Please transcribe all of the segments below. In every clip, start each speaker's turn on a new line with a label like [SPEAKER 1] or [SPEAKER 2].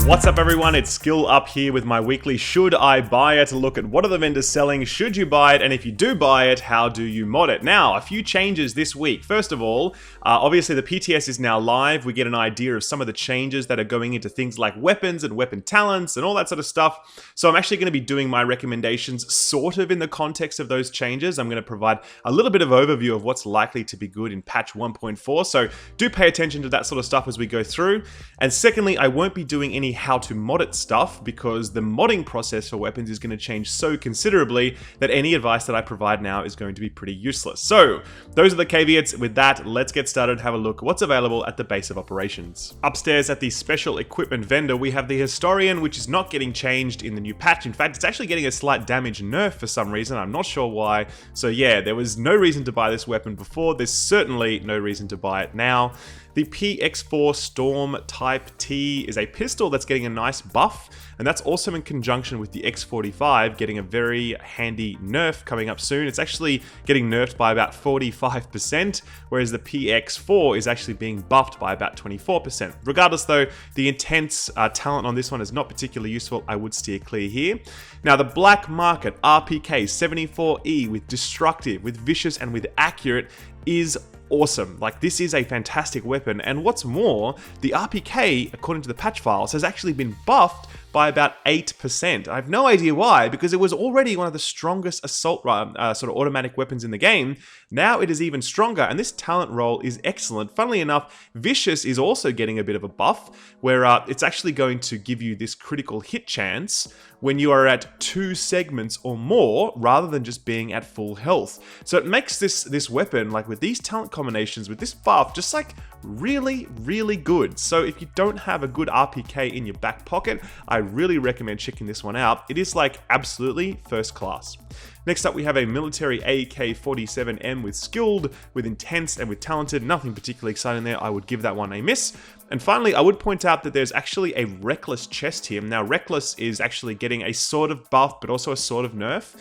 [SPEAKER 1] What's up everyone, it's Skill Up here with my weekly Should I Buy It? Look at what are the vendors selling, should you buy it, and if you do buy it, how do you mod it? Now, a few changes this week. First of all, obviously the PTS is now live. We get an idea of some of the changes that are going into things like weapons and weapon talents and all that sort of stuff. So I'm actually going to be doing my recommendations sort of in the context of those changes. I'm going to provide a little bit of overview of what's likely to be good in patch 1.4. So do pay attention to that sort of stuff as we go through. And secondly, I won't be doing any how to mod it stuff because the modding process for weapons is going to change so considerably that any advice that I provide now is going to be pretty useless. So those are the caveats. With that, let's get started, have a look at what's available at the base of operations. Upstairs at the special equipment vendor, we have the Historian, which is not getting changed in the new patch. In fact, it's actually getting a slight damage nerf for some reason. I'm not sure why. So yeah, there was no reason to buy this weapon before. There's certainly no reason to buy it now. The PX4 Storm Type T is a pistol that's getting a nice buff, and that's also in conjunction with the X45 getting a very handy nerf coming up soon. It's actually getting nerfed by about 45%, whereas the PX4 is actually being buffed by about 24%. Regardless though, the intense talent on this one is not particularly useful. I would steer clear here. Now the Black Market RPK 74E with Destructive, with Vicious, and with Accurate is awesome. Like, this is a fantastic weapon, and what's more, the RPK, according to the patch files, has actually been buffed by about 8%. I have no idea why, because it was already one of the strongest assault sort of automatic weapons in the game. Now it is even stronger, and this talent roll is excellent. Funnily enough, Vicious is also getting a bit of a buff, where it's actually going to give you this critical hit chance when you are at 2 segments or more, rather than just being at full health. So it makes this weapon, like with these talent combinations, with this buff, just like really, really good. So if you don't have a good RPK in your back pocket, I really recommend checking this one out. It is like absolutely first class. Next up, we have a military AK-47M with Skilled, with Intense, and with Talented. Nothing particularly exciting there. I would give that one a miss. And finally, I would point out that there's actually a Reckless chest here. Now, Reckless is actually getting a sort of buff, but also a sort of nerf.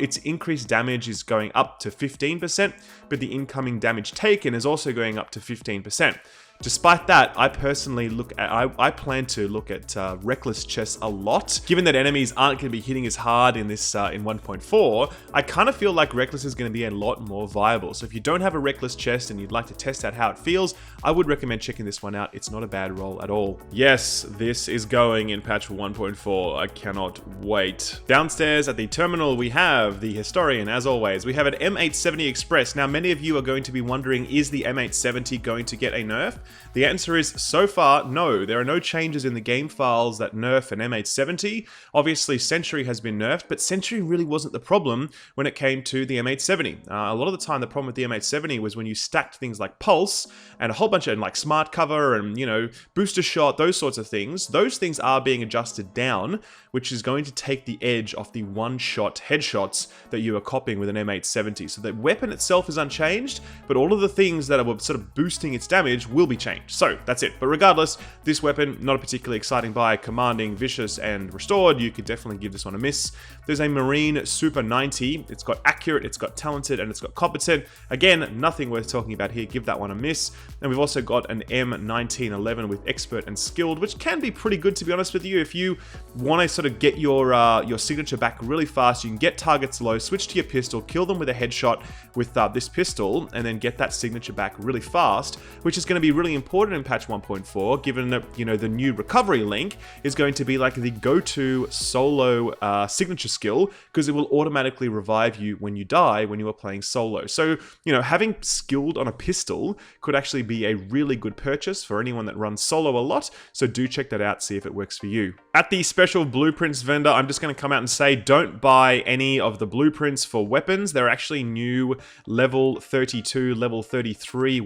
[SPEAKER 1] Its increased damage is going up to 15%, but the incoming damage taken is also going up to 15%. Despite that, I personally I plan to look at Reckless chests a lot. Given that enemies aren't going to be hitting as hard in this in 1.4, I kind of feel like Reckless is going to be a lot more viable. So if you don't have a Reckless chest and you'd like to test out how it feels, I would recommend checking this one out. It's not a bad roll at all. Yes, this is going in patch 1.4. I cannot wait. Downstairs at the terminal, we have the Historian, as always. We have an M870 Express. Now, many of you are going to be wondering, is the M870 going to get a nerf? The answer is, so far, no. There are no changes in the game files that nerf an M870. Obviously, Sentry has been nerfed, but Sentry really wasn't the problem when it came to the M870. A lot of the time, the problem with the M870 was when you stacked things like Pulse and a whole bunch of like Smart Cover and, you know, Booster Shot, those sorts of things. Those things are being adjusted down, which is going to take the edge off the one-shot headshots that you are copying with an M870. So the weapon itself is unchanged, but all of the things that are sort of boosting its damage will be changed. So that's it. But regardless, this weapon, not a particularly exciting buy. Commanding, Vicious, and Restored. You could definitely give this one a miss. There's a Marine Super 90. It's got Accurate, it's got Talented, and it's got Competent. Again, nothing worth talking about here. Give that one a miss. And we've also got an M1911 with Expert and Skilled, which can be pretty good, to be honest with you. If you want to sort of get your signature back really fast, you can get targets low, switch to your pistol, kill them with a headshot with this pistol, and then get that signature back really fast, which is going to be really important in patch 1.4, given that, you know, the new recovery link is going to be like the go-to solo signature skill, because it will automatically revive you when you die when you are playing solo. So, you know, having Skilled on a pistol could actually be a really good purchase for anyone that runs solo a lot, so do check that out, see if it works for you. At the special blueprints vendor, I'm just going to come out and say, don't buy any of the blueprints for weapons. There are actually new level 32, level 33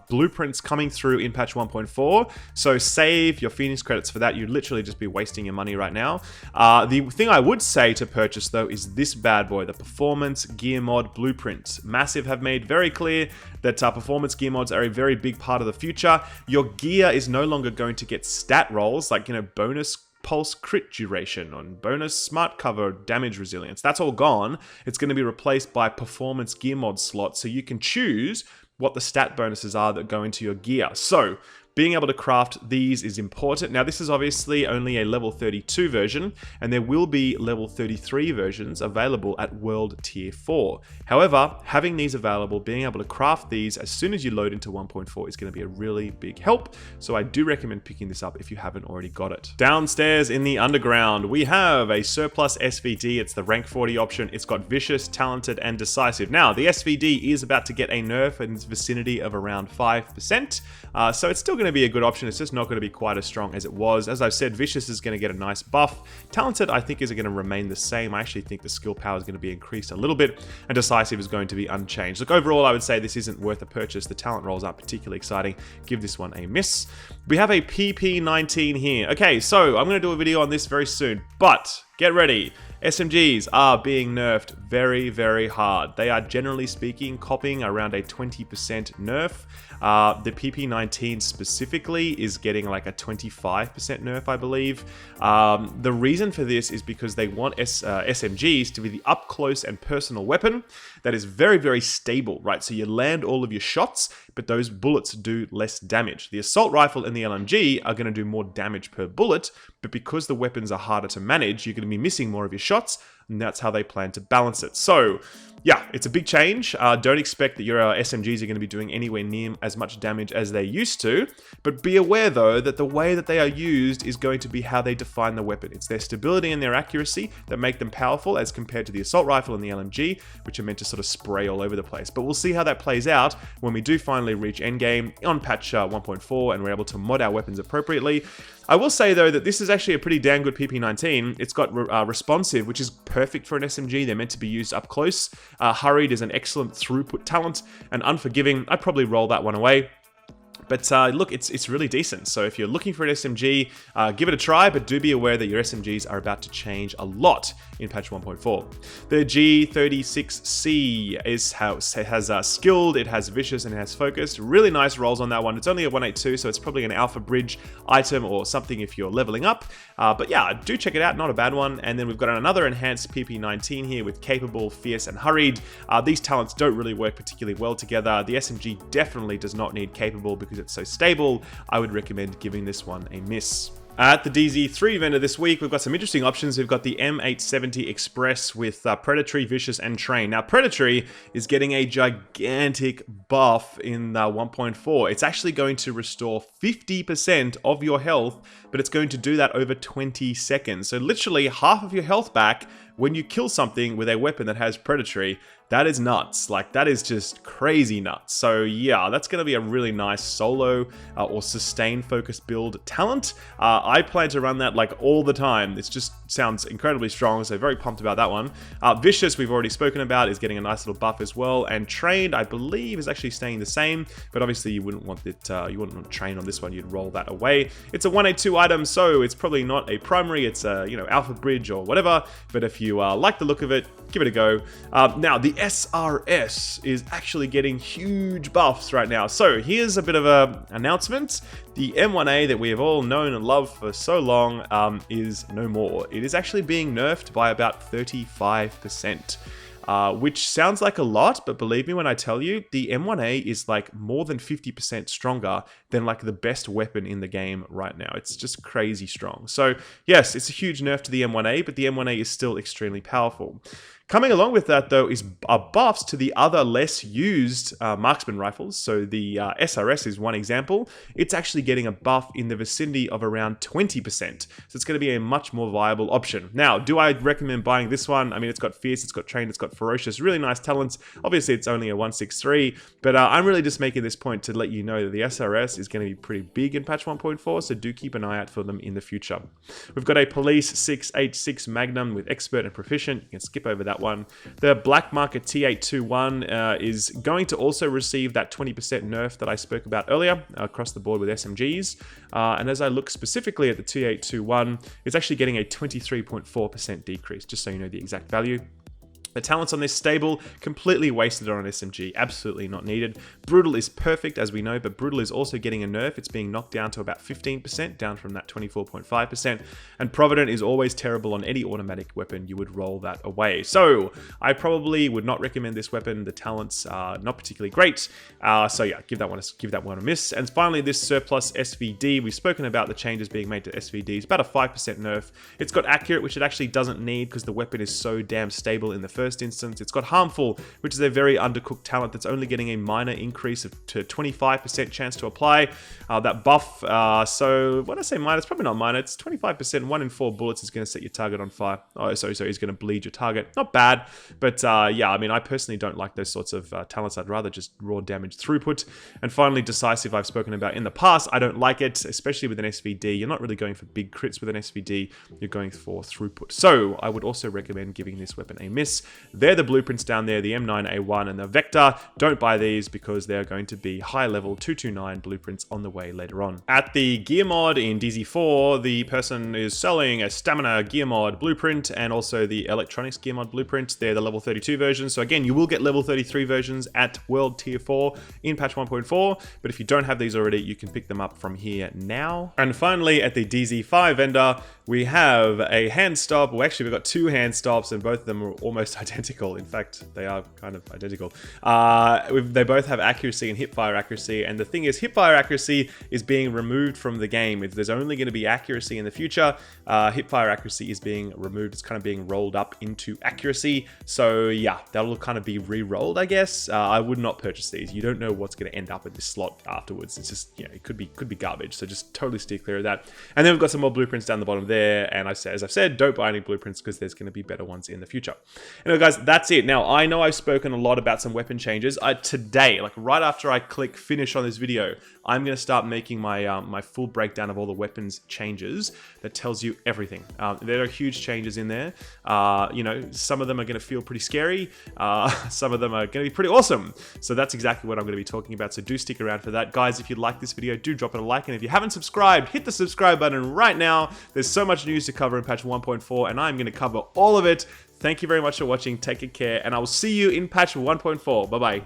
[SPEAKER 1] blueprints coming through in patch 1.4, so save your Phoenix credits for that. You'd literally just be wasting your money right now. The thing I would say to purchase though is this bad boy, the Performance Gear Mod Blueprint. Massive have made very clear that performance gear mods are a very big part of the future. Your gear is no longer going to get stat rolls like, you know, bonus pulse crit duration, on bonus smart cover damage resilience. That's all gone. It's going to be replaced by performance gear mod slots, so you can choose what the stat bonuses are that go into your gear. So being able to craft these is important. Now, this is obviously only a level 32 version, and there will be level 33 versions available at World Tier 4. However, having these available, being able to craft these as soon as you load into 1.4 is going to be a really big help, so I do recommend picking this up if you haven't already got it. Downstairs in the underground, we have a surplus SVD. It's the rank 40 option. It's got Vicious, Talented, and Decisive. Now, the SVD is about to get a nerf in its vicinity of around 5%, so it's still going to be a good option. It's just not going to be quite as strong as it was. As I've said, Vicious is going to get a nice buff. Talented, I think, is going to remain the same. I actually think the skill power is going to be increased a little bit, and Decisive is going to be unchanged. Look, overall, I would say this isn't worth a purchase. The talent rolls aren't particularly exciting. Give this one a miss. We have a PP19 here. Okay, so I'm going to do a video on this very soon, but get ready. SMGs are being nerfed very, very hard. They are, generally speaking, copying around a 20% nerf. The PP19 specifically is getting like a 25% nerf, I believe. The reason for this is because they want SMGs to be the up-close and personal weapon that is very, very stable, right? So you land all of your shots, but those bullets do less damage. The assault rifle and the LMG are going to do more damage per bullet, but because the weapons are harder to manage, you're going to be missing more of your shots, and that's how they plan to balance it. So yeah, it's a big change. Don't expect that your SMGs are going to be doing anywhere near as much damage as they used to, but be aware though that the way that they are used is going to be how they define the weapon. It's their stability and their accuracy that make them powerful as compared to the assault rifle and the LMG, which are meant to sort of spray all over the place. But we'll see how that plays out when we do finally reach endgame on patch 1.4 and we're able to mod our weapons appropriately. I will say though that this is actually a pretty damn good PP19. It's got responsive, which is perfect for an SMG. They're meant to be used up close. Hurried is an excellent throughput talent, and Unforgiving, I'd probably roll that one away. But look, it's really decent. So if you're looking for an SMG, give it a try, but do be aware that your SMGs are about to change a lot in patch 1.4. The G36C has Skilled, it has Vicious, and it has Focused. Really nice rolls on that one. It's only a 182, so it's probably an Alpha Bridge item or something if you're leveling up. But yeah, do check it out, not a bad one. And then we've got another enhanced PP19 here with Capable, Fierce, and Hurried. These talents don't really work particularly well together. The SMG definitely does not need Capable because it's so stable. I would recommend giving this one a miss. At the DZ3 vendor this week, we've got some interesting options. We've got the M870 Express with Predatory, Vicious, and Train. Now, Predatory is getting a gigantic buff in 1.4. It's actually going to restore 50% of your health, but it's going to do that over 20 seconds. So literally half of your health back when you kill something with a weapon that has Predatory. That is nuts. Like, that is just crazy nuts. So yeah, that's going to be a really nice solo or sustained focused build talent. I plan to run that like all the time. It just sounds incredibly strong, so very pumped about that one. Vicious, we've already spoken about, is getting a nice little buff as well. And Trained, I believe, is actually staying the same, but obviously you wouldn't want it. You wouldn't want Train on this one. You'd roll that away. It's a 182 item, so it's probably not a primary. It's a Alpha Bridge or whatever. But if you like the look of it, give it a go. Now the SRS is actually getting huge buffs right now. So here's a bit of an announcement. The M1A that we have all known and loved for so long is no more. It is actually being nerfed by about 35%. Which sounds like a lot, but believe me when I tell you, the M1A is like more than 50% stronger than like the best weapon in the game right now. It's just crazy strong. So yes, it's a huge nerf to the M1A, but the M1A is still extremely powerful. Coming along with that, though, is buffs to the other less used marksman rifles. So the SRS is one example. It's actually getting a buff in the vicinity of around 20%. So it's going to be a much more viable option. Now, do I recommend buying this one? I mean, it's got Fierce, it's got Trained, it's got Ferocious, really nice talents. Obviously, it's only a 163, but I'm really just making this point to let you know that the SRS is going to be pretty big in patch 1.4, so do keep an eye out for them in the future. We've got a Police 686 Magnum with Expert and Proficient. You can skip over that one. The Black Market T821 is going to also receive that 20% nerf that I spoke about earlier across the board with SMGs. And as I look specifically at the T821, it's actually getting a 23.4% decrease, just so you know the exact value. The talents on this stable, completely wasted on an SMG, absolutely not needed. Brutal is perfect, as we know, but Brutal is also getting a nerf. It's being knocked down to about 15%, down from that 24.5%. And Provident is always terrible on any automatic weapon. You would roll that away. So I probably would not recommend this weapon. The talents are not particularly great. So yeah, give that one a miss. And finally, this surplus SVD. We've spoken about the changes being made to SVD. It's about a 5% nerf. It's got accurate, which it actually doesn't need because the weapon is so damn stable in the first instance. It's got harmful, which is a very undercooked talent that's only getting a minor increase to 25% chance to apply. That buff, so when I say minor, it's probably not minor, it's 25%. 1 in 4 bullets is going to set your target on fire. Oh, so he's going to bleed your target. Not bad, but yeah, I mean, I personally don't like those sorts of talents. I'd rather just raw damage throughput. And finally, Decisive, I've spoken about in the past. I don't like it, especially with an SVD. You're not really going for big crits with an SVD. You're going for throughput. So I would also recommend giving this weapon a miss. They're the blueprints down there, the M9A1 and the Vector. Don't buy these because they're going to be high level 229 blueprints on the way later on. At the gear mod in DZ4, the person is selling a stamina gear mod blueprint and also the electronics gear mod blueprint. They're the level 32 versions. So again, you will get level 33 versions at World Tier 4 in patch 1.4. But if you don't have these already, you can pick them up from here now. And finally, at the DZ5 vendor, we have a Handstop. Well, actually, we've got 2 Handstops and both of them are almost identical. In fact, they are kind of identical. They both have accuracy and hipfire accuracy. And the thing is, hipfire accuracy is being removed from the game. If there's only going to be accuracy in the future, hipfire accuracy is being removed. It's kind of being rolled up into accuracy. So yeah, that'll kind of be re-rolled, I guess. I would not purchase these. You don't know what's going to end up in this slot afterwards. It's just, you know, it could be garbage. So just totally steer clear of that. And then we've got some more blueprints down the bottom there. And as I've said, don't buy any blueprints because there's going to be better ones in the future. Anyway, guys, that's it. Now, I know I've spoken a lot about some weapon changes. Today, like right after I click finish on this video, I'm going to start making my my full breakdown of all the weapons changes that tells you everything. There are huge changes in there. You know, some of them are going to feel pretty scary. Some of them are going to be pretty awesome. So that's exactly what I'm going to be talking about. So do stick around for that. Guys, if you like this video, do drop it a like. And if you haven't subscribed, hit the subscribe button right now. There's so much news to cover in patch 1.4 and I'm going to cover all of it. Thank you very much for watching. Take good care and I will see you in patch 1.4. Bye-bye.